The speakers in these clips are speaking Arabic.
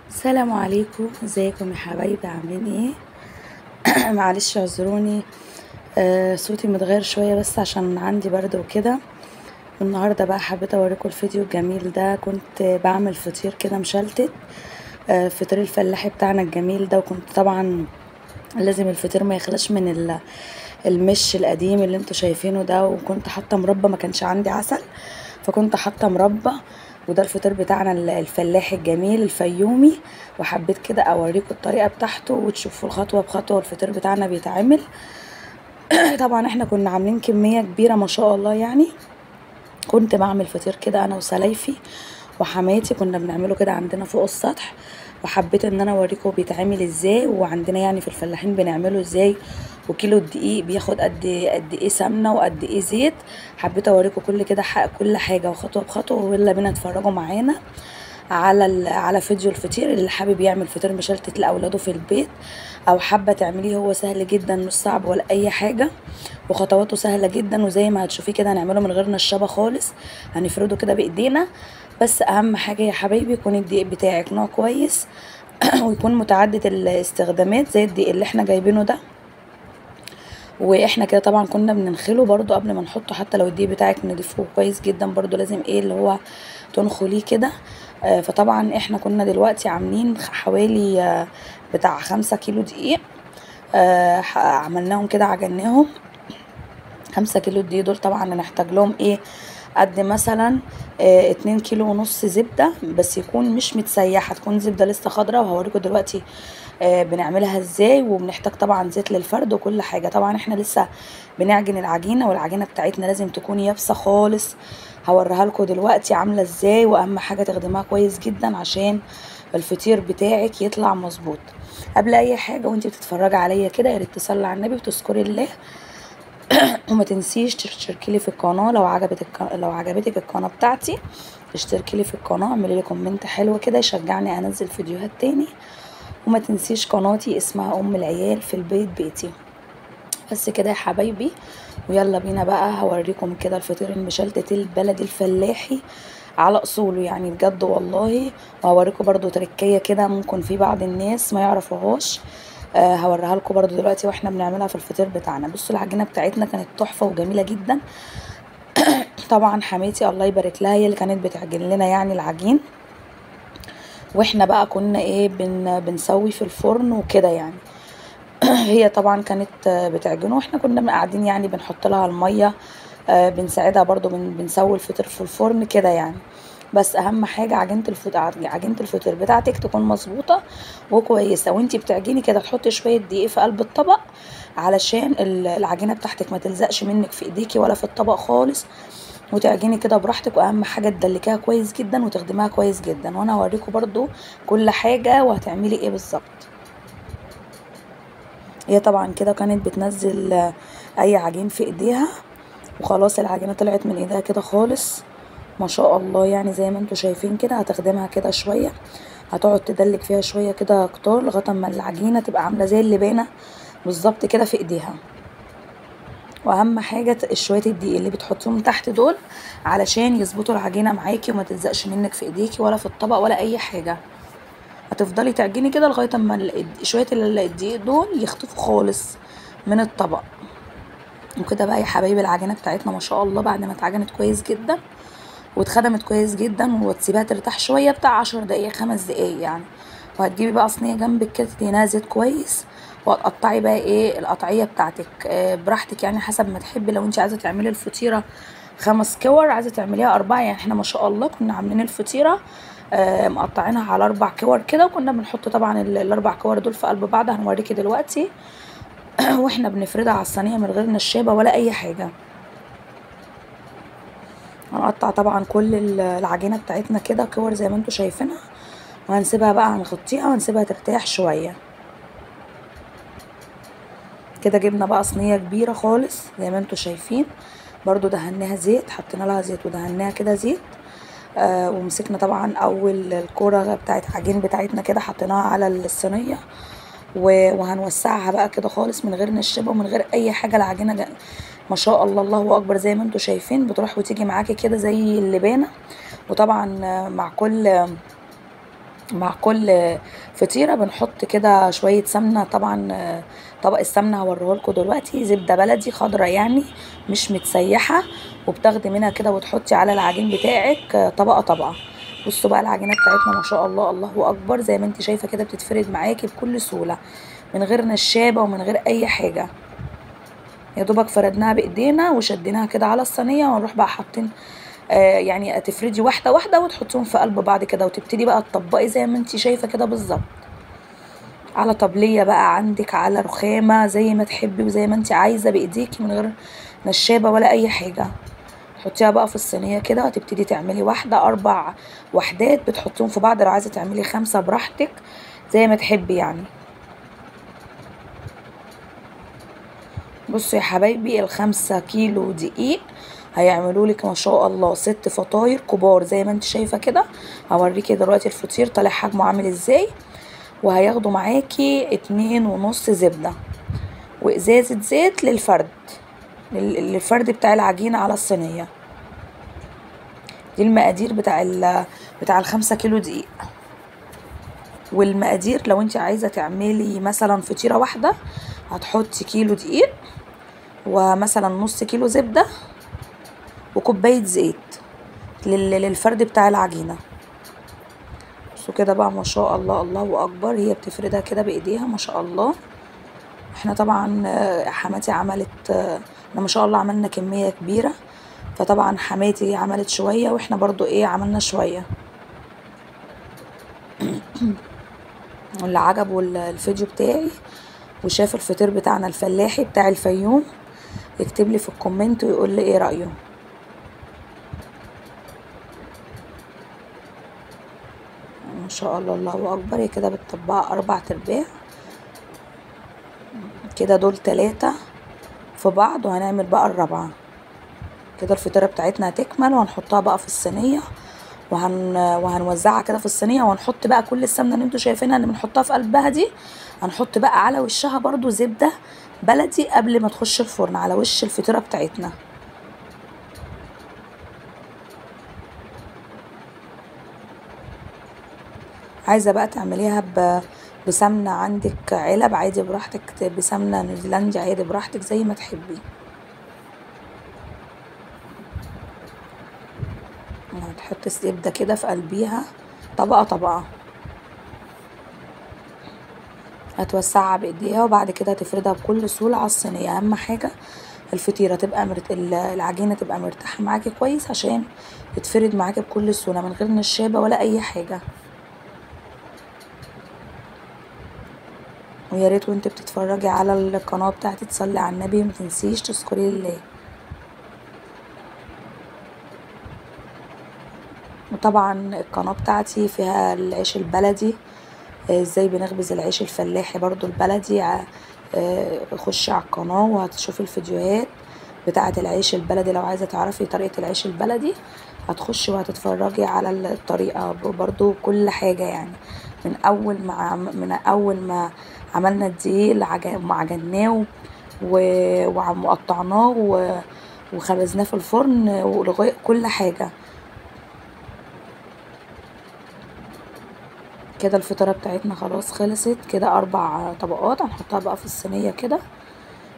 السلام عليكم، ازيكم يا حبايبي؟ عاملين ايه؟ معلش اعذروني. صوتي متغير شويه بس عشان عندي برد وكده. والنهارده بقى حبيت اوريكم الفيديو الجميل ده. كنت بعمل فطير كده مشلتت، فطير الفلاحي بتاعنا الجميل ده. وكنت طبعا لازم الفطير ما يخلاش من المش القديم اللي انتوا شايفينه ده. وكنت حاطه مربى، ما كانش عندي عسل فكنت حاطه مربى. وده الفطير بتاعنا الفلاحي الجميل الفيومي. وحبيت كده اوريكم الطريقه بتاعته وتشوفوا الخطوه بخطوه الفطير بتاعنا بيتعمل. طبعا احنا كنا عاملين كميه كبيره ما شاء الله يعني. كنت بعمل فطير كده انا وسلايفي وحماتي، كنا بنعمله كده عندنا فوق السطح. وحبيت ان انا اوريكم بيتعمل ازاي، وعندنا يعني في الفلاحين بنعمله ازاي. وكيلو الدقيق بياخد قد ايه سمنه وقد ايه زيت. حبيت اوريكم كل كده كل حاجه وخطوه بخطوه. ويلا بينا اتفرجوا معانا على فيديو الفطير. اللي حابب يعمل فطير مشلتت لاولاده في البيت او حابه تعمليه، هو سهل جدا مش صعب ولا اي حاجه. وخطواته سهله جدا. وزي ما هتشوفيه كده هنعمله من غير نشابه خالص، هنفرده كده بايدينا. بس اهم حاجه يا حبايبي يكون الدقيق بتاعك نوع كويس ويكون متعدد الاستخدامات زي الدقيق اللي احنا جايبينه ده. واحنا كده طبعا كنا بننخله برضو قبل ما نحطه، حتى لو الدقيق بتاعك نضيفه كويس جدا برضو لازم ايه اللي هو تنخليه كده. فطبعا احنا كنا دلوقتي عاملين حوالي بتاع 5 كيلو دقيق. عملناهم كده عجناهم. 5 كيلو دقيق دول طبعا هنحتاج لهم ايه؟ قد مثلا 2 كيلو ونص زبدة، بس يكون مش متسيحة، تكون زبدة لسه خضرا. وهوريكم دلوقتي بنعملها ازاي. وبنحتاج طبعا زيت للفرد وكل حاجة. طبعا احنا لسه بنعجن العجينة، والعجينة بتاعتنا لازم تكون يابسة خالص. هوريها لكم دلوقتي عاملة ازاي. واهم حاجة تخدمها كويس جدا عشان الفطير بتاعك يطلع مظبوط. قبل اي حاجة وانتي بتتفرجي عليا كده، يا ريت تصلي على النبي وتذكري الله. وما تنسيش تشتركي لي في القناه لو عجبتك القناه بتاعتي. اشتركي لي في القناه، اعملي لي كومنت حلو كده يشجعني انزل فيديوهات تاني. وما تنسيش قناتي اسمها ام العيال في البيت بيتي. بس كده يا حبايبي. ويلا بينا بقى هوريكم كده الفطير المشلتت البلدي الفلاحي على اصوله يعني بجد والله. وهوريكم برضو تركية كده ممكن في بعض الناس ما يعرفوهاش. هوريها لكم برضو دلوقتي واحنا بنعملها في الفطير بتاعنا. بصوا العجينه بتاعتنا كانت تحفه وجميله جدا. طبعا حماتي الله يبارك لها هي اللي كانت بتعجن لنا يعني العجين. واحنا بقى كنا ايه بنسوي في الفرن وكده يعني. هي طبعا كانت بتعجنه، واحنا كنا قاعدين يعني بنحط لها الميه. بنساعدها برضو بنسوي الفطير في الفرن كده يعني. بس اهم حاجه عجينه الفطير بتاعتك تكون مظبوطه وكويسه. وانتي بتعجني كده تحطي شويه دقيق في قلب الطبق علشان العجينه بتاعتك ما تلزقش منك في ايديكي ولا في الطبق خالص. وتعجني كده براحتك. واهم حاجه تدلكيها كويس جدا وتخدميها كويس جدا. وانا هوريكم برضو كل حاجه وهتعملي ايه بالظبط. هي طبعا كده كانت بتنزل اي عجين في ايديها. وخلاص العجينه طلعت من ايديها كده خالص ما شاء الله يعني. زي ما انتوا شايفين كده هتخدمها كده شويه، هتقعد تدلك فيها شويه كده كتار لغايه ما العجينه تبقى عامله زي اللبانه بالظبط كده في ايديها. واهم حاجه شويه الدقيق اللي بتحطيهم تحت دول علشان يظبطوا العجينه معاكي وما تلزقش منك في ايديكي ولا في الطبق ولا اي حاجه. هتفضلي تعجني كده لغايه اما شويه الدقيق دول يختفوا خالص من الطبق. وكده بقى يا حبايبي العجينه بتاعتنا ما شاء الله بعد ما اتعجنت كويس جدا واتخدمت كويس جدا وتسيبها ترتاح شويه بتاع 10 دقايق 5 دقايق يعني. وهتجيبي بقى صينيه جنبك كده تدهنيها زيت كويس. وهتقطعي بقى ايه القطعيه بتاعتك براحتك يعني حسب ما تحبي. لو انت عايزه تعملي الفطيره 5 كور، عايزه تعمليها 4 يعني. احنا ما شاء الله كنا عاملين الفطيره مقطعينها على 4 كور كده. وكنا بنحط طبعا ال4 كور دول في قلب بعض هنوريكي دلوقتي. واحنا بنفردها على الصينيه من غير نشابه ولا اي حاجه. هنقطع طبعا كل العجينه بتاعتنا كده كور زي ما انتوا شايفينها. وهنسيبها بقى هنغطيها وهنسيبها ترتاح شويه كده. جبنا بقى صينيه كبيره خالص زي ما انتوا شايفين. برضو دهناها زيت، حطينا لها زيت ودهناها كده زيت. ومسكنا طبعا اول الكوره بتاعت عجين بتاعتنا كده حطيناها على الصينيه. وهنوسعها بقى كده خالص من غير نشابه ومن غير اي حاجه. العجينه ما شاء الله الله اكبر زي ما انتوا شايفين بتروح وتيجي معاكي كده زي اللبانه. وطبعا مع كل مع كل فطيرة بنحط كده شوية سمنة طبعا. طبق السمنة هوريهولكوا دلوقتي، زبدة بلدي خضرة يعني مش متسيحة، وبتاخدي منها كده وتحطي على العجين بتاعك طبقة طبقة. بصوا بقى العجينة بتاعتنا ما شاء الله الله اكبر، زي ما انت شايفة كده بتتفرد معاكي بكل سهولة من غير نشابة ومن غير اي حاجة. يا دوبك فردناها بايدينا وشديناها كده على الصينية، ونروح بقى حاطين يعني تفردي واحدة واحدة وتحطيهم في قلب بعض كده، وتبتدي بقى تطبقي زي ما انت شايفة كده بالظبط، على طبلية بقى عندك، على رخامة، زي ما تحبي وزي ما انت عايزة بايديكي من غير نشابة ولا اي حاجة. تحطيها بقى في الصينية كده وتبتدي تعملي واحدة 4 وحدات بتحطيهم في بعض، لو عايزة تعملي 5 براحتك زي ما تحبي يعني. بصوا يا حبايبي ال5 كيلو دقيق هيعملوا لك ما شاء الله 6 فطاير كبار زي ما انت شايفة كده. هوريكي دلوقتي الفطير طالع حجمه عامل ازاي. وهياخدوا معاكي 2.5 زبدة وازازة زيت للفرد بتاع العجينة على الصينية. دي المقادير بتاع ال5 كيلو دقيق. والمقادير لو انت عايزة تعملي مثلا فطيرة واحدة هتحطي كيلو دقيق ومثلا نص كيلو زبدة وكوباية زيت للفرد بتاع العجينة. بصوا كده بقى ما شاء الله الله اكبر، هي بتفردها كده بايديها ما شاء الله. احنا طبعا حماتي عملت احنا ما شاء الله عملنا كمية كبيرة، فطبعا حماتي عملت شوية واحنا برضو عملنا شوية. اللي عجبه الفيديو بتاعي وشاف الفطير بتاعنا الفلاحي بتاع الفيوم يكتب لي في الكومنت ويقول لي ايه رأيه. ما شاء الله الله اكبر. هي كده بتطبقها 4/4 كده، دول 3 في بعض وهنعمل بقى الرابعة كده. الفطيرة بتاعتنا هتكمل وهنحطها بقى في الصينية وهنوزعها كده في الصينية، وهنحط بقى كل السمنة اللي انتوا شايفينها اللي بنحطها في قلبها دي، هنحط بقى على وشها برضو زبدة بلدي قبل ما تخش الفرن على وش الفطيرة بتاعتنا. عايزة بقى تعمليها بسمنة عندك علب عادي براحتك، بسمنة نيوزيلندي عادي براحتك زي ما تحبي. هتحط الزبدة كده في قلبيها طبقة طبقة، هتوسعها بايديها وبعد كده هتفردها بكل سهولة على الصينية. اهم حاجة الفطيرة تبقى العجينة تبقى مرتاحة معاكي كويس عشان تتفرد معاكي بكل سهولة من غير نشابة ولا اي حاجة. ويا ريت وانت بتتفرجي على القناة بتاعتي تصلي على النبي ومتنسيش تذكري الله. وطبعا القناة بتاعتي فيها العيش البلدي، ازاي بنخبز العيش الفلاحي برضو البلدي. خشي على القناة وهتشوفي الفيديوهات بتاعة العيش البلدي. لو عايزة تعرفي طريقة العيش البلدي هتخشي وهتتفرجي على الطريقة برضو كل حاجة يعني، من اول ما عملنا الدقيق عجناه وقطعناه وخبزناه في الفرن ولغاية كل حاجة كده. الفطيرة بتاعتنا خلاص خلصت كده، 4 طبقات هنحطها بقى في الصينية كده.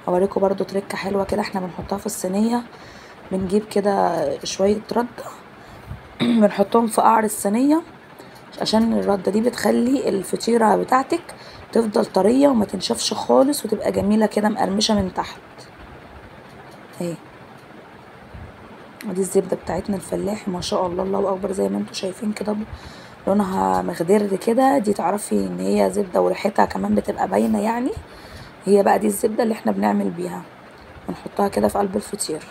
هوريكم برضو تركة حلوة كده احنا بنحطها في الصينية. بنجيب كده شوية ردة بنحطهم في قعر الصينية عشان الردة دي بتخلي الفطيرة بتاعتك تفضل طرية وما تنشفش خالص وتبقى جميلة كده مقرمشة من تحت اهي. ودي الزبدة بتاعتنا الفلاحي ما شاء الله الله اكبر زي ما انتوا شايفين كده، لونها مخضر كده، دي تعرفي ان هي زبدة وريحتها كمان بتبقى باينة يعني. هي بقى دي الزبدة اللي احنا بنعمل بيها، ونحطها كده في قلب الفطير.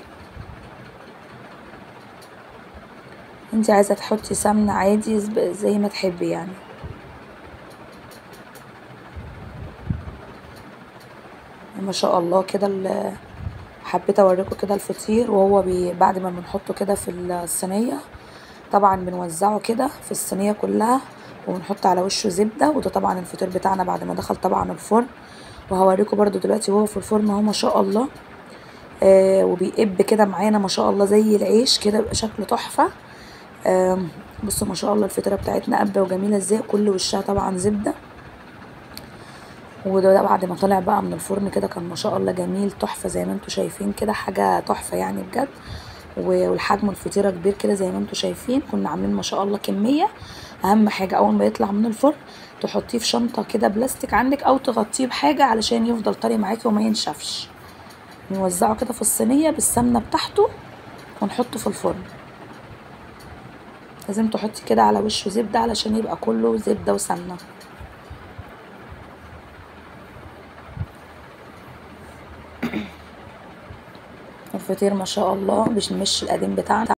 انتي عايزة تحطي سمنة عادي زي ما تحبي يعني. ما شاء الله كده. حبيت اوريكم كده الفطير وهو بعد ما بنحطه كده في الصينية طبعا بنوزعه كده في الصينية كلها وبنحط على وشه زبدة. وده طبعا الفطير بتاعنا بعد ما دخل طبعا الفرن، وهوريكم برضو دلوقتي وهو في الفرن اهو ما شاء الله. وبيقب كده معانا ما شاء الله زي العيش كده، بيبقى شكله تحفة. بصوا ما شاء الله الفطيره بتاعتنا قبه وجميله ازاي، كل وشها طبعا زبده. وده بعد ما طلع بقى من الفرن كده كان ما شاء الله جميل تحفه زي ما انتم شايفين كده، حاجه تحفه يعني بجد. والحجم الفطيره كبير كده زي ما انتم شايفين. كنا عاملين ما شاء الله كميه. اهم حاجه اول ما يطلع من الفرن تحطيه في شنطه كده بلاستيك عندك، او تغطيه بحاجه علشان يفضل طري معاكي وما ينشفش. نوزعه كده في الصينيه بالسمنه بتاعته ونحطه في الفرن. لازم تحطي كده على وشه زبده علشان يبقى كله زبده وسمنه. الفطير ما شاء الله مش القديم بتاعنا.